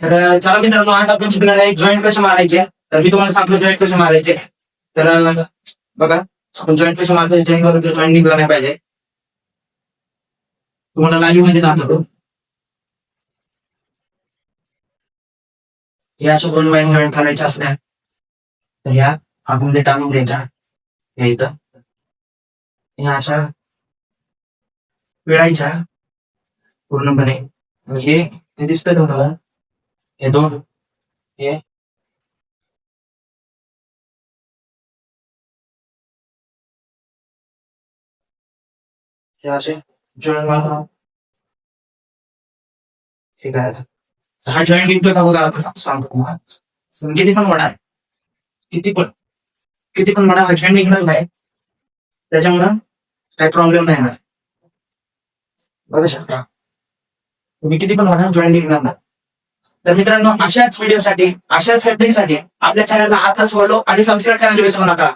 तर चला मित्रांनो, आज आपण शिकणार आहे जॉईंट कसे मारायचे. तर मी तुम्हाला सांगतो जॉईंट कसे मारायचे. तर बघा, आपण जॉईंट कसे मारतो जेणेकरून जॉईंट निघला नाही पाहिजे. तुम्हाला लाईव्ह मध्ये दाखवतो. या अशा 2 वायर जॉईंट करायच्या असल्या तर या आतमध्ये टाकून द्यायच्या. या इथं या अशा पिळायच्या पूर्णपणे. आणि हे दिसतंय तुम्हाला, हे 2 हे असे जॉईंट मारा. ठीक आहे. हा जॉईंट निघतोय का बघा, आपण सांगतो तुम्हाला. किती पण वडा, किती पण वडा हा जॉईंट निघणार नाही, त्याच्यामुळं काही प्रॉब्लेम नाही येणार. बघू शकता तुम्ही, किती पण वडा जॉईंट निघणार नाही. तर मित्रांनो, अशाच व्हिडिओसाठी, अशाच हेल्पिंगसाठी आपल्या चॅनलला आताच फॉलो आणि सबस्क्राईब करायला विसरू नका.